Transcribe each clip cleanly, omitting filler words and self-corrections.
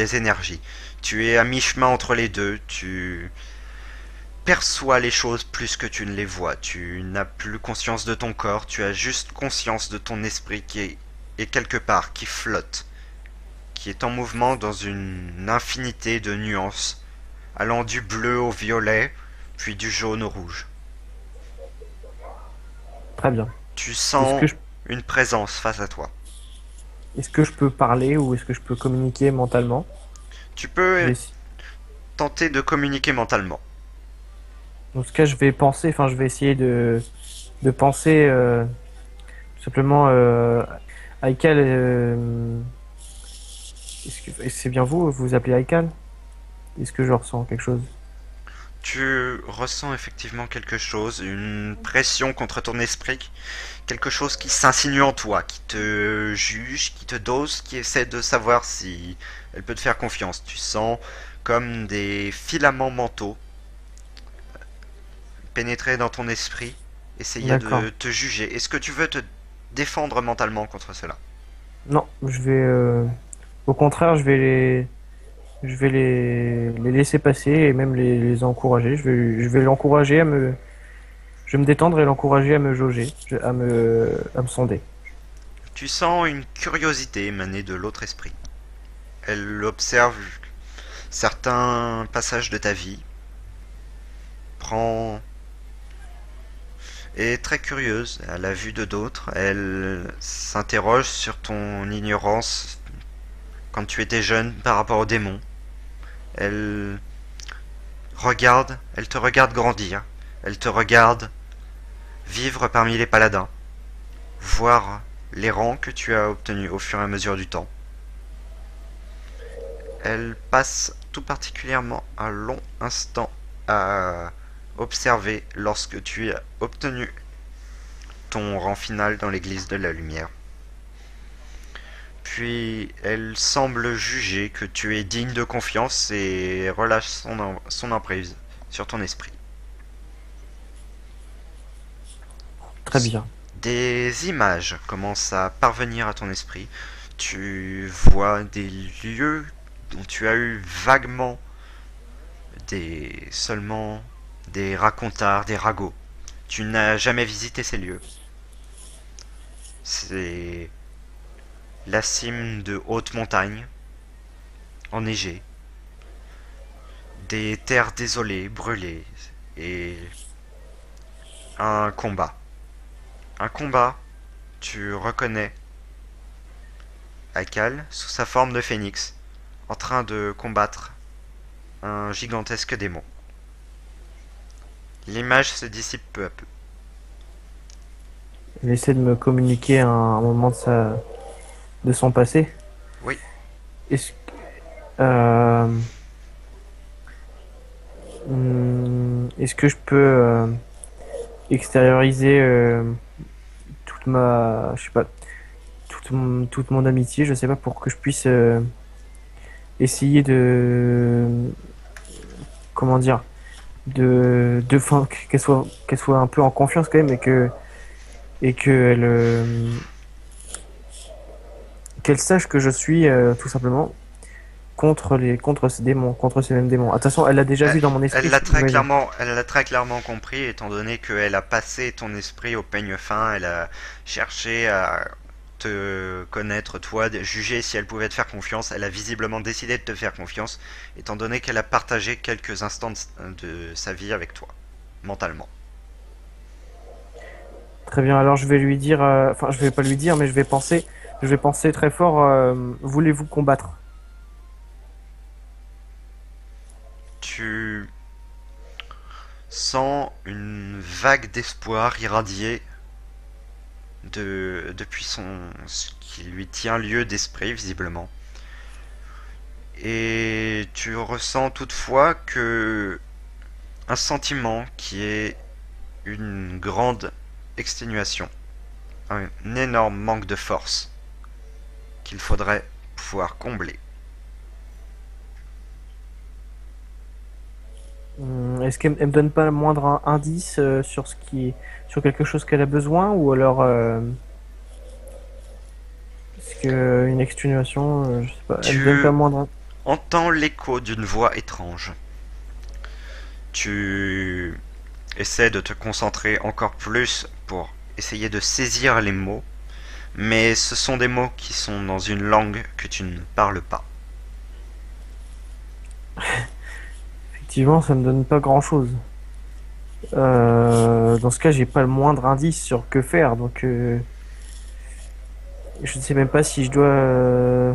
des énergies. Tu es à mi-chemin entre les deux, tu perçois les choses plus que tu ne les vois. Tu n'as plus conscience de ton corps, tu as juste conscience de ton esprit est quelque part, qui flotte, qui est en mouvement dans une infinité de nuances, allant du bleu au violet, puis du jaune au rouge. Très bien. Tu Est-ce sens que je, une présence face à toi. est-ce que je peux parler ou est-ce que je peux communiquer mentalement? Tu Je peux vais, tenter de communiquer mentalement. dans ce cas, je vais penser, enfin, je vais essayer de penser tout simplement Haikal. Est-ce que c'est bien vous, vous vous appelez Haikal? Est-ce que je ressens quelque chose? Tu ressens effectivement quelque chose, une pression contre ton esprit, quelque chose qui s'insinue en toi, qui te juge, qui te dose, qui essaie de savoir si elle peut te faire confiance. Tu sens comme des filaments mentaux pénétrer dans ton esprit, essayer de D'accord. te juger. Est-ce que tu veux te défendre mentalement contre cela? Non, je vais, au contraire, je vais les laisser passer et même les encourager. Je vais l'encourager je vais me détendre et l'encourager à me jauger, à me sonder. Tu sens une curiosité émaner de l'autre esprit. Elle observe certains passages de ta vie, prend est très curieuse à la vue de d'autres. Elle s'interroge sur ton ignorance quand tu étais jeune par rapport aux démons. Elle elle te regarde grandir. Elle te regarde vivre parmi les paladins, voir les rangs que tu as obtenus au fur et à mesure du temps. Elle passe tout particulièrement un long instant à observer lorsque tu as obtenu ton rang final dans l'église de la lumière. Puis elle semble juger que tu es digne de confiance et relâche son emprise sur ton esprit. Très bien. Des images commencent à parvenir à ton esprit. Tu vois des lieux dont tu as eu vaguement seulement des racontars, des ragots. Tu n'as jamais visité ces lieux. C'est la cime de hautes montagnes, enneigées, des terres désolées, brûlées, et un combat. Un combat, tu reconnais Akal sous sa forme de phénix, en train de combattre un gigantesque démon. L'image se dissipe peu à peu. Il essaie de me communiquer un moment de son passé. Oui, Est-ce, euh, est-ce que je peux extérioriser je sais pas, toute mon amitié, je sais pas, pour que je puisse essayer comment dire, enfin, qu'elle soit un peu en confiance quand même et qu'elle sache que je suis tout simplement contre ces démons, contre ces mêmes démons. Attention, elle l'a déjà vu dans mon esprit, j'imagine. elle l'a très clairement compris, étant donné qu'elle a passé ton esprit au peigne fin, elle a cherché à te connaître, toi, juger si elle pouvait te faire confiance. Elle a visiblement décidé de te faire confiance, étant donné qu'elle a partagé quelques instants de sa vie avec toi, mentalement. Très bien, alors je vais lui dire, enfin je vais pas lui dire, mais je vais penser très fort. Voulez-vous combattre? Tu sens une vague d'espoir irradier depuis ce qui lui tient lieu d'esprit, visiblement. Et tu ressens toutefois que un sentiment qui est une grande exténuation, un énorme manque de force qu'il faudrait pouvoir combler. Est-ce qu'elle elle me donne pas le moindre indice sur quelque chose qu'elle a besoin ou alors est-ce que une exténuation, je sais pas, elle me donne pas Tu, le moindre. entends l'écho d'une voix étrange. Tu essaies de te concentrer encore plus pour essayer de saisir les mots, mais ce sont des mots qui sont dans une langue que tu ne parles pas. Effectivement, ça me donne pas grand-chose. Dans ce cas, j'ai pas le moindre indice sur que faire, donc je ne sais même pas si je dois, euh,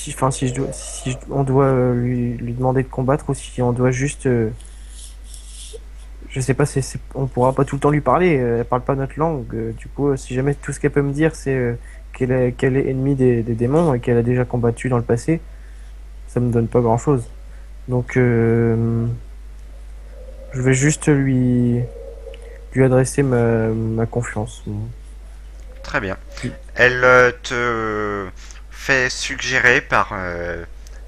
enfin, si je dois, on doit lui demander de combattre ou si on doit juste, je sais pas, on pourra pas tout le temps lui parler. Elle parle pas notre langue. Du coup, si jamais tout ce qu'elle peut me dire, c'est qu'elle est ennemie des démons et qu'elle a déjà combattu dans le passé, ça me donne pas grand-chose. Donc, je vais juste lui adresser ma confiance. Très bien. Elle te fait suggérer par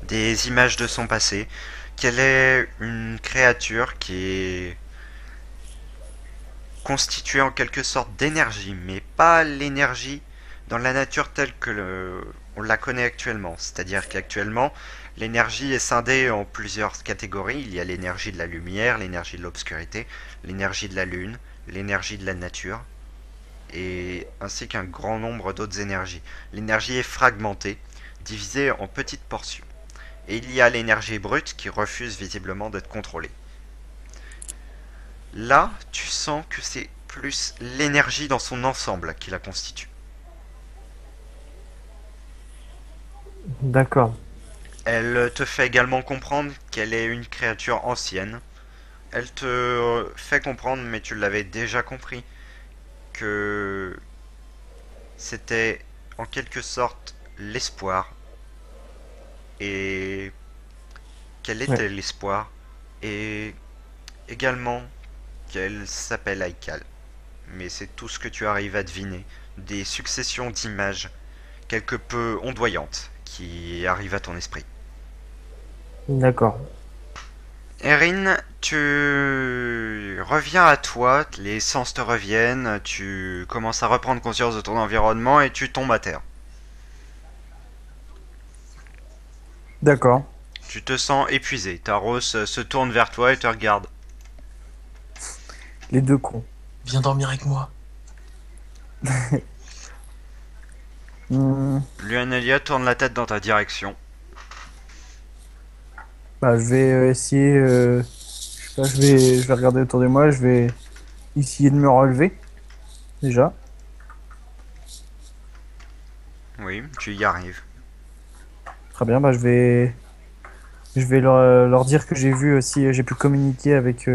des images de son passé qu'elle est une créature qui est constituée en quelque sorte d'énergie, mais pas l'énergie dans la nature telle que on la connaît actuellement. C'est-à-dire qu'actuellement, l'énergie est scindée en plusieurs catégories. Il y a l'énergie de la lumière, l'énergie de l'obscurité, l'énergie de la lune, l'énergie de la nature, et ainsi qu'un grand nombre d'autres énergies. L'énergie est fragmentée, divisée en petites portions. Et il y a l'énergie brute qui refuse visiblement d'être contrôlée. Là, tu sens que c'est plus l'énergie dans son ensemble qui la constitue. D'accord. Elle te fait également comprendre qu'elle est une créature ancienne. Elle te fait comprendre, mais tu l'avais déjà compris, que c'était en quelque sorte l'espoir. Et quel Ouais. était l'espoir? Et également qu'elle s'appelle Aikal. Mais c'est tout ce que tu arrives à deviner. Des successions d'images quelque peu ondoyantes qui arrivent à ton esprit. D'accord. Erin, tu reviens à toi, les sens te reviennent, tu commences à reprendre conscience de ton environnement et tu tombes à terre. D'accord. Tu te sens épuisé. Taros se tourne vers toi et te regarde. Les deux cons. Viens dormir avec moi. Hmm. Luanelia tourne la tête dans ta direction. Bah, je vais essayer. Je sais pas, je vais regarder autour de moi. Je vais essayer de me relever déjà. Oui, tu y arrives. Très bien. Bah, je vais leur dire que j'ai vu aussi. J'ai pu communiquer avec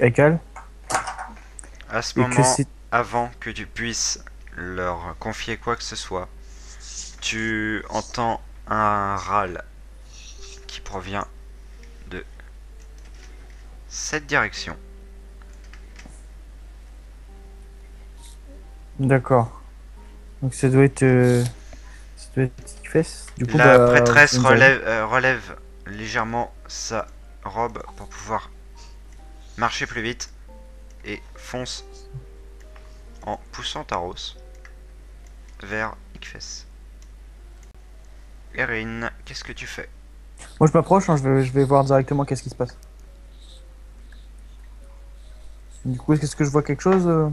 Akal À ce et que moment, c'est. avant que tu puisses leur confier quoi que ce soit, tu entends un râle qui provient de cette direction. D'accord. Donc ça doit être Fess. Du coup, La bah, vous prêtresse pouvez me dire. relève légèrement sa robe pour pouvoir marcher plus vite et fonce en poussant Taros vers Ikfes. Erin, qu'est-ce que tu fais? Moi, je m'approche. Hein, je vais voir directement qu'est-ce qui se passe. Du coup, est-ce que je vois quelque chose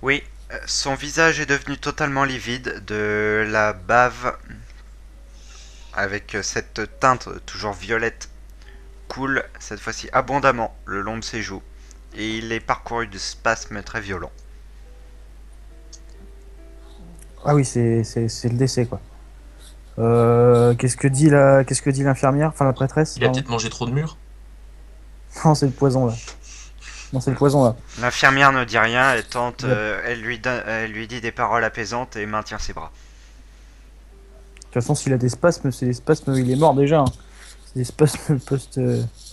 Oui, son visage est devenu totalement livide, de la bave avec cette teinte toujours violette coule cette fois-ci abondamment le long de ses joues et il est parcouru de spasmes très violents. Ah oui, c'est le décès, quoi. Qu'est-ce que dit l'infirmière, enfin la prêtresse, Il a pardon. peut-être mangé trop de murs. Non, c'est le poison là. Non, c'est le poison là. L'infirmière ne dit rien, elle tente, Il a- De elle lui dit des paroles apaisantes et maintient ses bras. toute façon, s'il a des spasmes, c'est des spasmes, il est mort déjà. Hein. C'est des spasmes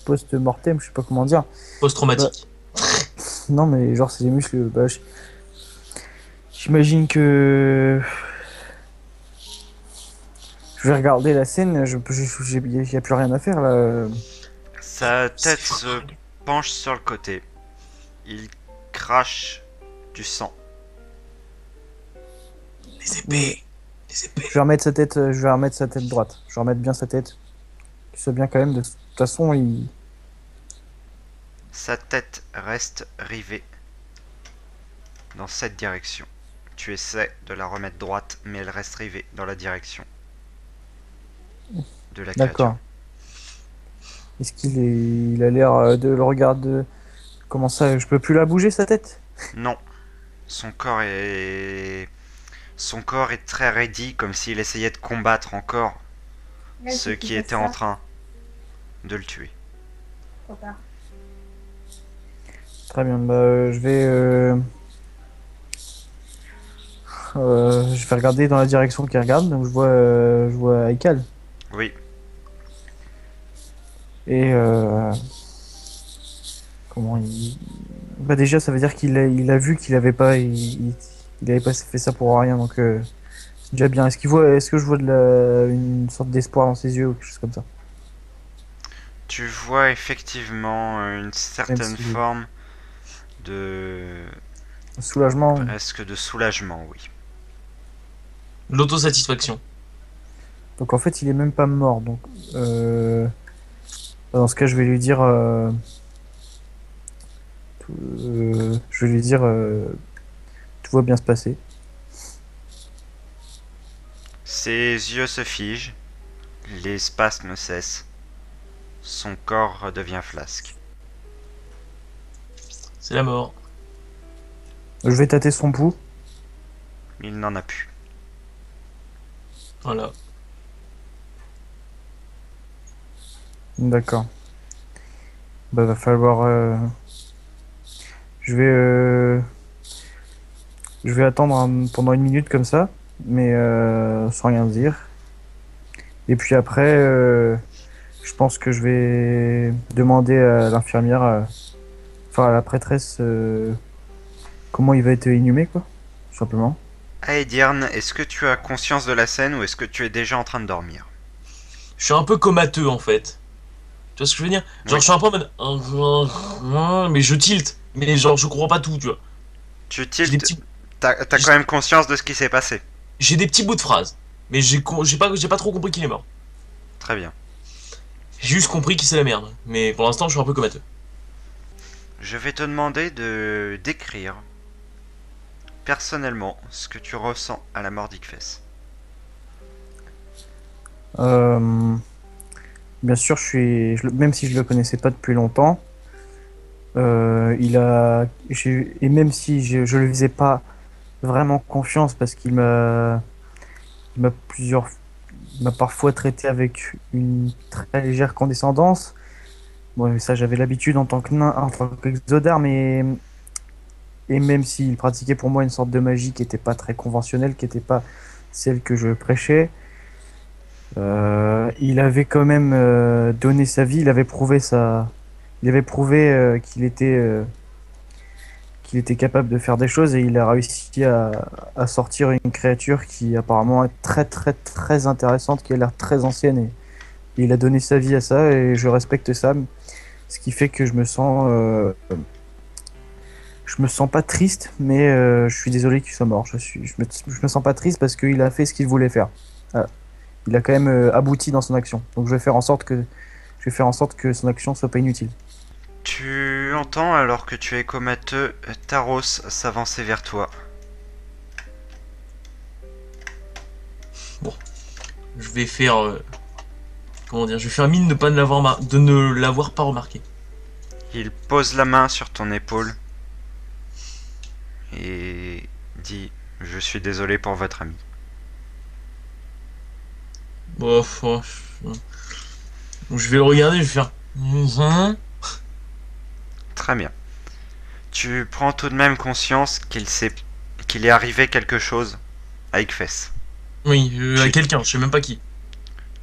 post-mortem, je sais pas comment dire. Bah, Post-traumatique. non, mais genre, c'est des muscles. Bah, j'imagine que je vais regarder la scène. Il y a plus rien à faire là. Sa C'est tête se foutre. penche sur le côté. Il crache du sang. Les épées. Je vais remettre sa tête, je vais remettre sa tête droite. Je vais remettre bien sa tête. Qu'il soit bien quand même. De toute façon, il. Sa tête reste rivée dans cette direction. Tu essaies de la remettre droite, mais elle reste rivée dans la direction de la créature. D'accord. Est-ce qu'il est. Il a l'air de le regarder. Comment ça? Je peux plus la bouger sa tête? Non, son corps est... Son corps est très raidi, comme s'il essayait de combattre encore ceux qui étaient en train de le tuer. Très bien. Bah, je vais regarder dans la direction qu'il regarde. Donc je vois Aikal. Oui, Et comment il. Bah déjà, ça veut dire il a vu qu'il avait pas, il avait pas fait ça pour rien, donc c'est déjà bien. Est-ce que je vois une sorte d'espoir dans ses yeux ou quelque chose comme ça? tu vois effectivement une Même certaine si forme de... soulagement. presque de soulagement, oui. L'autosatisfaction. Donc en fait, il est même pas mort. Donc dans ce cas, je vais lui dire, je vais lui dire, tout va bien se passer. Ses yeux se figent, les spasmes cessent, son corps redevient flasque. C'est la mort. Je vais tâter son pouls. Il n'en a plus. Voilà. D'accord. Bah va falloir. Je vais, euh, je vais attendre pendant une minute comme ça, mais sans rien dire. Et puis après, je pense que je vais demander à l'infirmière, enfin à la prêtresse, comment il va être inhumé, quoi, tout simplement. Aedirn, est-ce que tu as conscience de la scène ou est-ce que tu es déjà en train de dormir? Je suis un peu comateux en fait. Tu vois ce que je veux dire? Genre Oui. je suis un peu en mode. Mais je tilte. Mais genre je comprends pas tout, tu vois. Tu J'ai des tiltes, petits. t'as quand même conscience de ce qui s'est passé. J'ai des petits bouts de phrases. Mais j'ai pas trop compris qu'il est mort. Très bien. J'ai juste compris qu'il c'est la merde. Mais pour l'instant je suis un peu comateux. Je vais te demander de décrire personnellement ce que tu ressens à la mort d'Ikfes. Euh, Bien sûr, même si je le connaissais pas depuis longtemps, et même si je le faisais pas vraiment confiance parce il m'a plusieurs il m'a parfois traité avec une très légère condescendance. Bon, ça, j'avais l'habitude en tant que nain, en tant qu'exodare, mais et même s'il pratiquait pour moi une sorte de magie qui n'était pas très conventionnelle, qui n'était pas celle que je prêchais, il avait quand même donné sa vie. Il avait prouvé qu'il était capable de faire des choses et il a réussi à sortir une créature qui apparemment est très très très intéressante, qui a l'air très ancienne et il a donné sa vie à ça et je respecte ça, ce qui fait que je me sens pas triste, mais je suis désolé qu'il soit mort. Je me sens pas triste parce qu'il a fait ce qu'il voulait faire. Voilà. Il a quand même abouti dans son action. Donc je vais faire en sorte que son action soit pas inutile. Tu entends, alors que tu es comateux, Taros s'avancer vers toi. Bon. Je vais faire. Comment dire? Je vais faire mine de pas ne de ne l'avoir pas remarqué. Il pose la main sur ton épaule et dit: Je suis désolé pour votre ami. Bof, je vais le regarder, je vais faire. Très bien. Tu prends tout de même conscience qu'il est arrivé quelque chose à Ikfes. Oui, à Tu, quelqu'un, je sais même pas qui.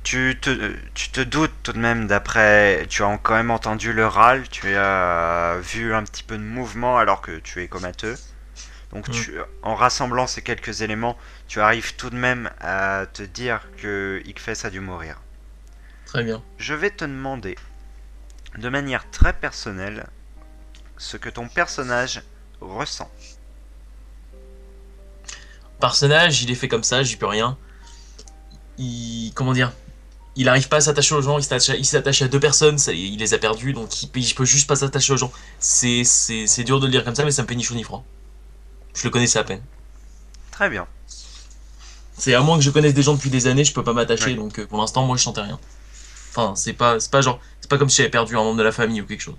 tu te doutes tout de même d'après... Tu as quand même entendu le râle, tu as vu un petit peu de mouvement alors que tu es comateux. Donc en rassemblant ces quelques éléments, tu arrives tout de même à te dire que Ikfes a dû mourir. Très bien. Je vais te demander, de manière très personnelle, ce que ton personnage ressent. Personnage, il est fait comme ça, j'y peux rien. comment dire, il arrive pas à s'attacher aux gens, il s'attache à deux personnes, il les a perdus, donc il peut juste pas s'attacher aux gens. C'est dur de le dire comme ça, mais ça me fait ni chaud ni froid. Je le connaissais à peine. Très bien. C'est à moins que je connaisse des gens depuis des années, je peux pas Oui. m'attacher, donc pour l'instant, moi, je sentais rien. Enfin, c'est pas comme si j'avais perdu un membre de la famille ou quelque chose.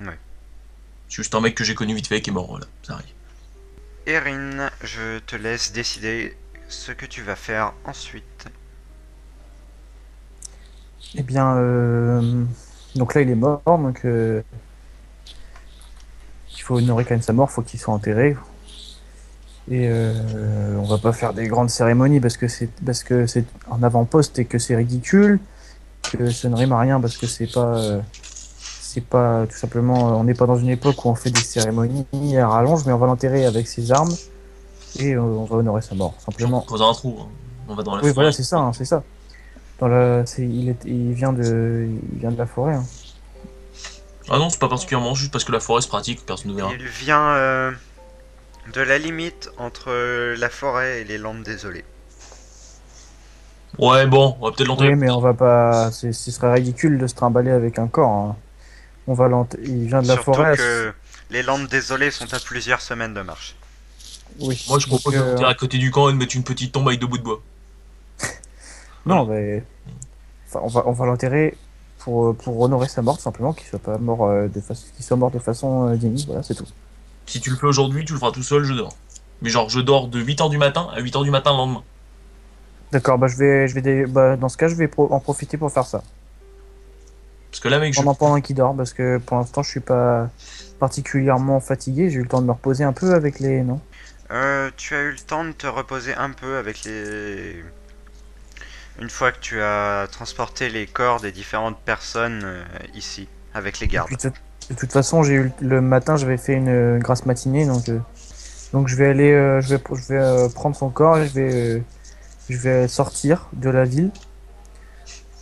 Ouais. C'est juste un mec que j'ai connu vite fait qui est mort, voilà, ça arrive. Erin, je te laisse décider ce que tu vas faire ensuite. Eh bien, donc là, il est mort, donc il faut honorer quand même sa mort, faut qu'il soit enterré. Et on va pas faire des grandes cérémonies parce que c'est en avant-poste et que c'est ridicule, que ça ne rime à rien parce que c'est pas tout simplement, on n'est pas dans une époque où on fait des cérémonies à rallonge, mais on va l'enterrer avec ses armes et on va honorer sa mort, Puis on simplement. creuse un trou, hein. On va dans la Oui, voilà, forêt. c'est ça, hein, c'est ça. Il vient de la forêt, hein. Ah non, c'est pas particulièrement, juste parce que la forêt se pratique, personne ne verra. Il vient de la limite entre la forêt et les landes désolées. Ouais, bon, on va peut-être l'enterrer Oui, plus mais on tard. va pas, ce serait ridicule de se trimballer avec un corps, hein. Il vient de la Surtout forêt. que les landes désolées sont à plusieurs semaines de marche. Oui. Moi, je Donc, propose de l'enterrer à côté du camp et de mettre une petite tombe avec deux bouts de bois. non, Voilà. mais enfin, on va l'enterrer pour honorer sa mort, tout simplement, qu'il soit pas mort qu'il soit mort de façon digne. Voilà, c'est tout. Si tu le fais aujourd'hui, tu le feras tout seul, je dors. Mais genre, je dors de 8h du matin à 8h du matin le lendemain. D'accord, bah dans ce cas, en profiter pour faire ça. Parce que là, mec, Pendant qu'il dort, parce que pour l'instant, je suis pas particulièrement fatigué. J'ai eu le temps de me reposer un peu avec les, non? Tu as eu le temps de te reposer un peu avec les... Une fois que tu as transporté les corps des différentes personnes ici, avec les Et gardes. puis de toute façon, le matin, j'avais fait une grasse matinée, donc je vais aller, je vais prendre son corps et je vais sortir de la ville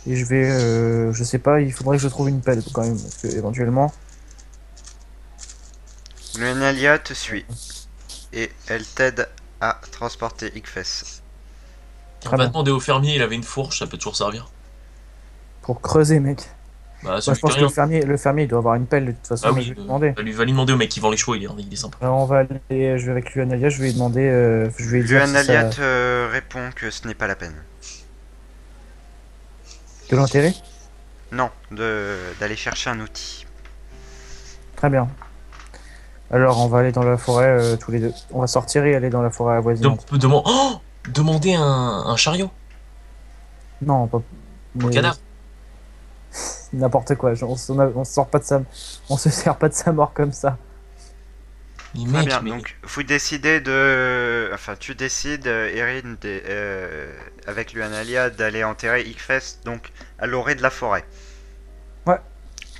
et je sais pas, il faudrait que je trouve une pelle quand même, parce que éventuellement, Lunalia te suit et elle t'aide à transporter Ickfess. on très va bien, demander au fermier, il avait une fourche, ça peut toujours servir. pour creuser, mec. Bah, ça Bah, je lui fait pense que rien. le fermier, il doit avoir une pelle de toute Ah façon, mais je oui, vais lui demander. va lui demander au mec qui vend les chevaux, il est sympa. Alors je vais avec lui, Analia, je vais lui demander, je vais lui dire si Lunalia ça, te répond que ce n'est pas la peine. de l'enterrer. Non, d'aller chercher un outil. Très bien. Alors, on va aller dans la forêt tous les deux. On va sortir et aller dans la forêt avoisinante. Oh, demander un chariot Non, pas, pour le mais cadavre. n'importe quoi. On se sort pas de sa, on se sert pas de sa mort comme ça. Mais Très mec, bien, mais donc vous décidez de... Enfin, tu décides, Erin, avec Lunalia, d'aller enterrer Ickfest, donc à l'orée de la forêt. Ouais,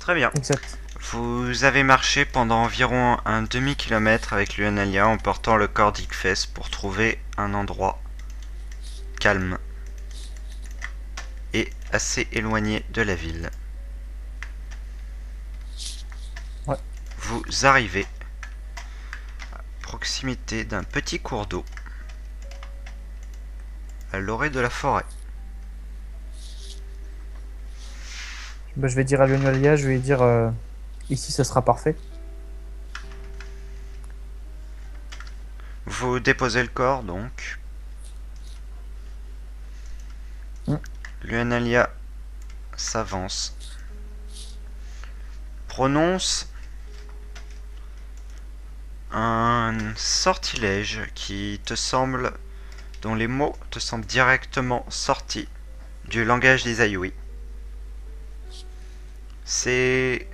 Très bien. exact. Vous avez marché pendant environ un demi-kilomètre avec Lunalia en portant le corps d'Ickfest pour trouver un endroit calme et assez éloigné de la ville. Ouais. Vous arrivez à proximité d'un petit cours d'eau à l'orée de la forêt. Bah, je vais dire à Lionalia, je vais lui dire ici, ça sera parfait. Vous déposez le corps donc. Mm. Lunalia s'avance, prononce un sortilège dont les mots te semblent directement sortis du langage des Aïoui. C'est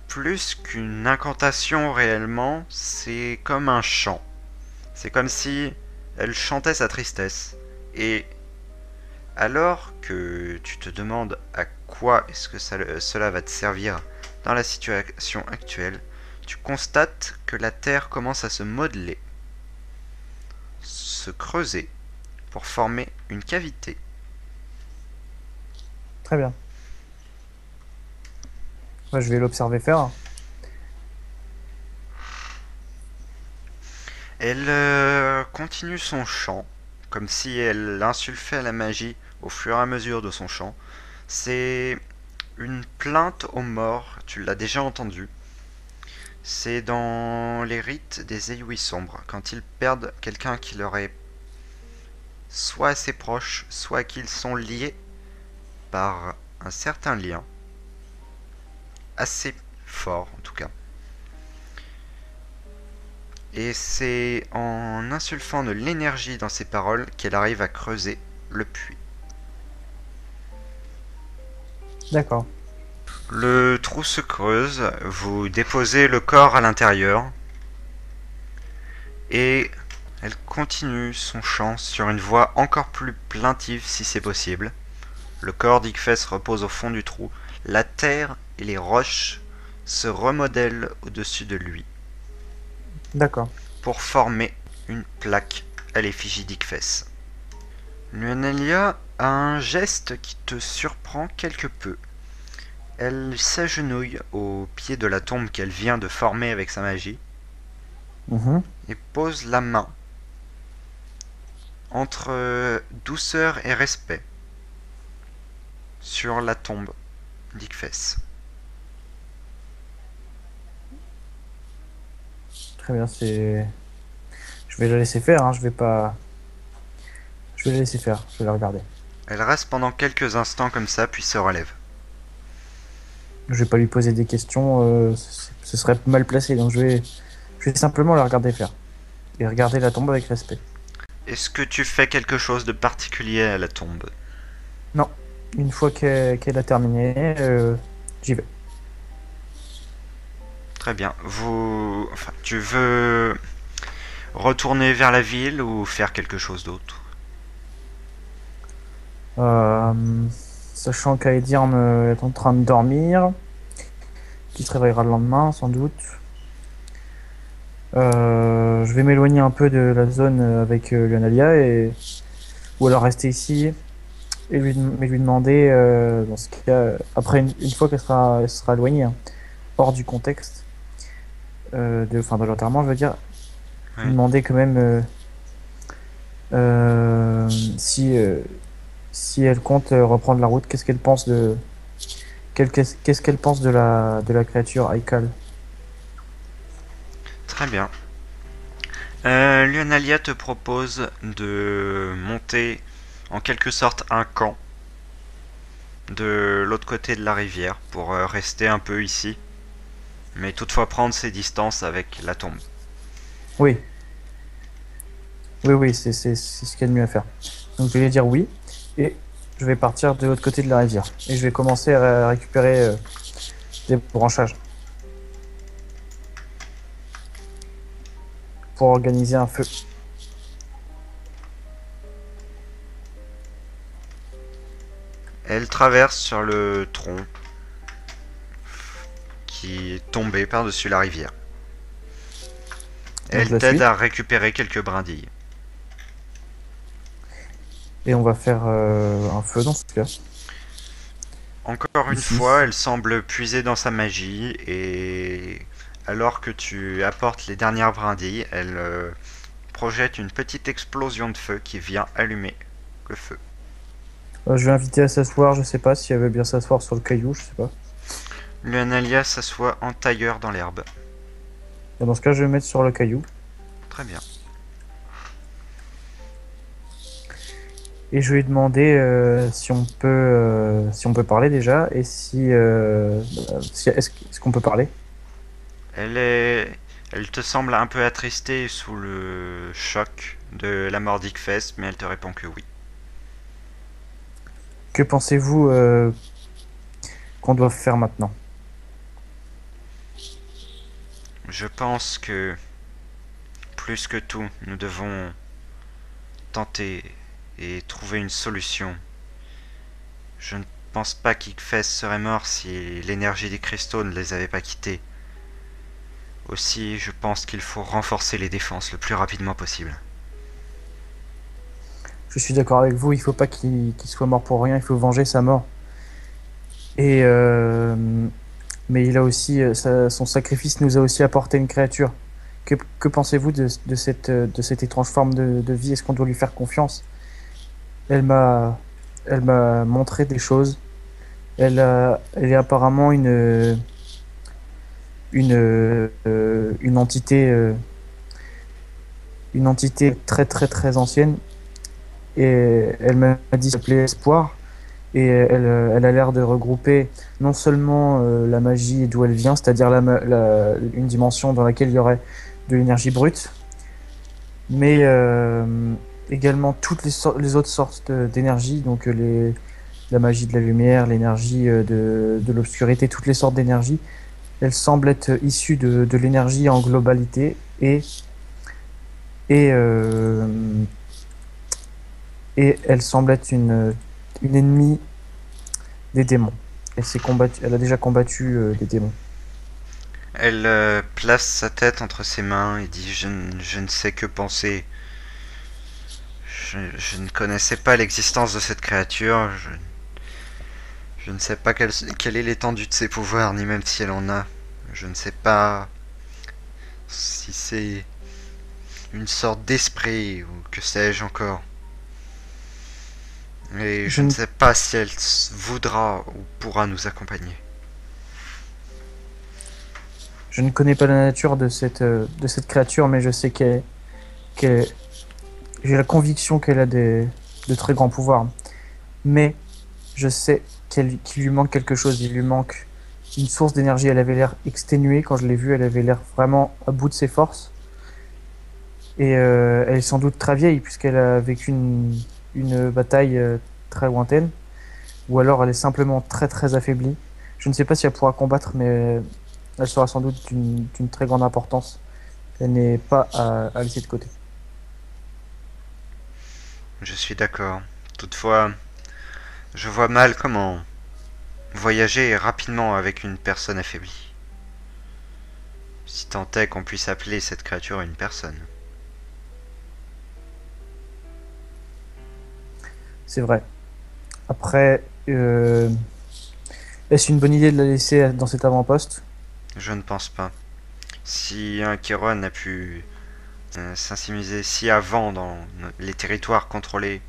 plus qu'une incantation réellement, c'est comme un chant. C'est comme si elle chantait sa tristesse. Et alors que tu te demandes à quoi est-ce que cela va te servir dans la situation actuelle, tu constates que la Terre commence à se modeler, se creuser pour former une cavité. Très bien. Moi, je vais l'observer faire. Elle continue son chant comme si elle insulfait la magie au fur et à mesure de son chant. C'est une plainte aux morts, tu l'as déjà entendu. C'est dans les rites des aiguilles sombres, quand ils perdent quelqu'un qui leur est soit assez proche, soit qu'ils sont liés par un certain lien, assez fort en tout cas. Et c'est en insufflant de l'énergie dans ses paroles qu'elle arrive à creuser le puits. D'accord. Le trou se creuse, vous déposez le corps à l'intérieur, et elle continue son chant sur une voix encore plus plaintive si c'est possible. Le corps d'Ickfess repose au fond du trou. La terre et les roches se remodèlent au-dessus de lui D'accord. pour former une plaque à l'effigie d'Ickfess. Luanalia a un geste qui te surprend quelque peu. Elle s'agenouille au pied de la tombe qu'elle vient de former avec sa magie Mhm. et pose la main entre douceur et respect sur la tombe d'Ickfess. Très bien, c'est. Je vais la laisser faire, hein. Je vais pas. Je vais la laisser faire, je vais la regarder. Elle reste pendant quelques instants comme ça, puis se relève. Je vais pas lui poser des questions, ce serait mal placé, donc je vais simplement la regarder faire. Et regarder la tombe avec respect. Est-ce que tu fais quelque chose de particulier à la tombe? Non, une fois qu'elle a terminé, j'y vais. Très bien. Tu veux retourner vers la ville ou faire quelque chose d'autre? Euh, Sachant qu'Aedirn est en train de dormir, qui se réveillera le lendemain sans doute. Je vais m'éloigner un peu de la zone avec Luanalia ou alors rester ici et lui demander, dans ce cas, après une fois elle sera éloignée, hein, hors du contexte, de l'enterrement, je veux dire, lui Oui. demander quand même si elle compte reprendre la route, qu'est-ce qu'elle pense qu'est-ce qu'elle pense de la créature Aikal. Très bien. Luanalia te propose de monter en quelque sorte un camp de l'autre côté de la rivière pour rester un peu ici, mais toutefois prendre ses distances avec la tombe. Oui, oui, c'est ce qu'il y a de mieux à faire. Donc je vais lui dire oui, et je vais partir de l'autre côté de la rivière. Et je vais commencer à récupérer des branchages pour organiser un feu. Elle traverse sur le tronc qui est tombé par-dessus la rivière. Donc je Elle la t'aide suis. à récupérer quelques brindilles. Et on va faire un feu dans ce cas. Encore une Ici. fois, elle semble puiser dans sa magie et alors que tu apportes les dernières brindilles, elle projette une petite explosion de feu qui vient allumer le feu. Je vais inviter à s'asseoir, je sais pas si elle veut bien s'asseoir sur le caillou, je sais pas. Luanalia s'assoit en tailleur dans l'herbe. Et dans ce cas, je vais me mettre sur le caillou. Très bien. Et je vais lui demander si on peut parler déjà et est-ce qu'on peut parler. Elle te semble un peu attristée sous le choc de la mort d'Ickfest, mais elle te répond que oui. Que pensez-vous qu'on doit faire maintenant? Je pense que, plus que tout, nous devons tenter et trouver une solution. Je ne pense pas qu'Ickfest serait mort si l'énergie des cristaux ne les avait pas quittés. Aussi, je pense qu'il faut renforcer les défenses le plus rapidement possible. Je suis d'accord avec vous, il faut pas qu'il soit mort pour rien, il faut venger sa mort. Et mais il a aussi son sacrifice nous a aussi apporté une créature Que pensez-vous de cette étrange forme de vie? Est-ce qu'on doit lui faire confiance? Elle m'a, elle m'a montré des choses. Elle est apparemment une une entité très très très ancienne. Et elle m'a dit qu'elle s'appelait Espoir. Et elle a l'air de regrouper non seulement la magie et d'où elle vient, c'est-à-dire une dimension dans laquelle il y aurait de l'énergie brute, mais également toutes les autres sortes d'énergie, donc la magie de la lumière, l'énergie de l'obscurité, toutes les sortes d'énergie. Elle semble être issue de l'énergie en globalité et, euh, et elle semble être une ennemie des démons. Elle a déjà combattu des démons. Elle place sa tête entre ses mains et dit je ne sais que penser. Je ne connaissais pas l'existence de cette créature. Je ne sais pas quelle est l'étendue de ses pouvoirs, ni même si elle en a. Je ne sais pas si c'est une sorte d'esprit ou que sais-je encore. Et je Je ne ne, sais pas si elle voudra ou pourra nous accompagner. je ne connais pas la nature de cette créature, mais je sais qu'elle, j'ai la conviction qu'elle a de très grands pouvoirs. Mais je sais qu'il lui manque quelque chose. Il lui manque une source d'énergie. Elle avait l'air exténuée quand je l'ai vue. Elle avait l'air vraiment à bout de ses forces. Et elle est sans doute très vieille puisqu'elle a vécu une bataille très lointaine. Ou alors elle est simplement très très affaiblie. Je ne sais pas si elle pourra combattre, mais elle sera sans doute d'une très grande importance. Elle n'est pas à laisser de côté. Je suis d'accord. Toutefois, je vois mal comment voyager rapidement avec une personne affaiblie. Si tant est qu'on puisse appeler cette créature une personne. C'est vrai. Après, est-ce une bonne idée de la laisser dans cet avant-poste? Je ne pense pas. Si un Chiron a pu s'insinuer si avant dans les territoires contrôlés,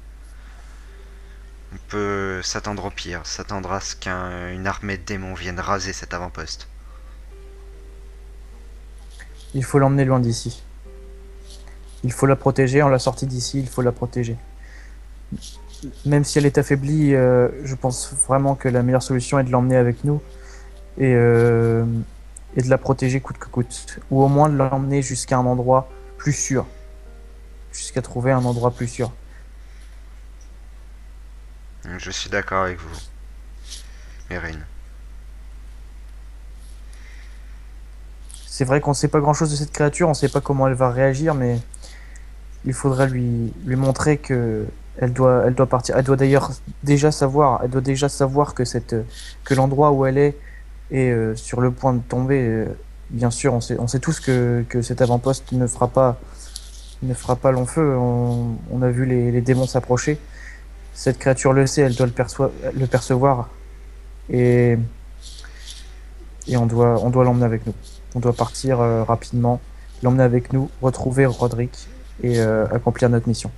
on peut s'attendre au pire, s'attendre à ce qu'une armée de démons vienne raser cet avant-poste. Il faut l'emmener loin d'ici. Il faut la protéger. On l'a sortie d'ici, il faut la protéger. Même si elle est affaiblie, je pense vraiment que la meilleure solution est de l'emmener avec nous et, euh, et de la protéger coûte que coûte. Ou au moins de l'emmener jusqu'à un endroit plus sûr. Jusqu'à trouver un endroit plus sûr. Je suis d'accord avec vous, Erin. C'est vrai qu'on ne sait pas grand-chose de cette créature, on ne sait pas comment elle va réagir, mais il faudra lui montrer que elle doit partir. Elle doit déjà savoir que que l'endroit où elle est sur le point de tomber. Bien sûr, on sait tous que cet avant-poste ne fera pas long feu. On a vu les démons s'approcher. Cette créature le sait, elle doit le percevoir et, et on doit l'emmener avec nous. On doit partir rapidement, l'emmener avec nous, retrouver Roderick et accomplir notre mission.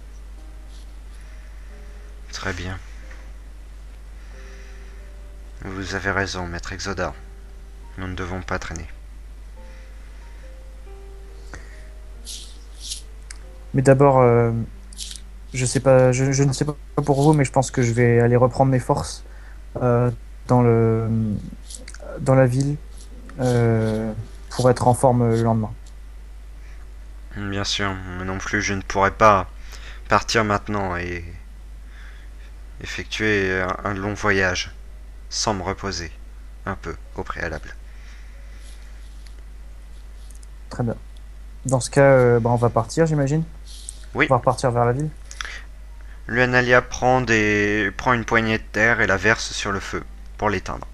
Très bien. Vous avez raison, maître Exodar. Nous ne devons pas traîner. Mais d'abord, je ne sais pas pour vous, mais je pense que je vais aller reprendre mes forces euh, dans dans la ville euh, pour être en forme le lendemain. Bien sûr, moi non plus, je ne pourrais pas partir maintenant et effectuer un long voyage sans me reposer un peu au préalable. Très bien. Dans ce cas, on va partir, j'imagine. Oui, On va repartir vers la ville. Luanalia prend une poignée de terre et la verse sur le feu pour l'éteindre.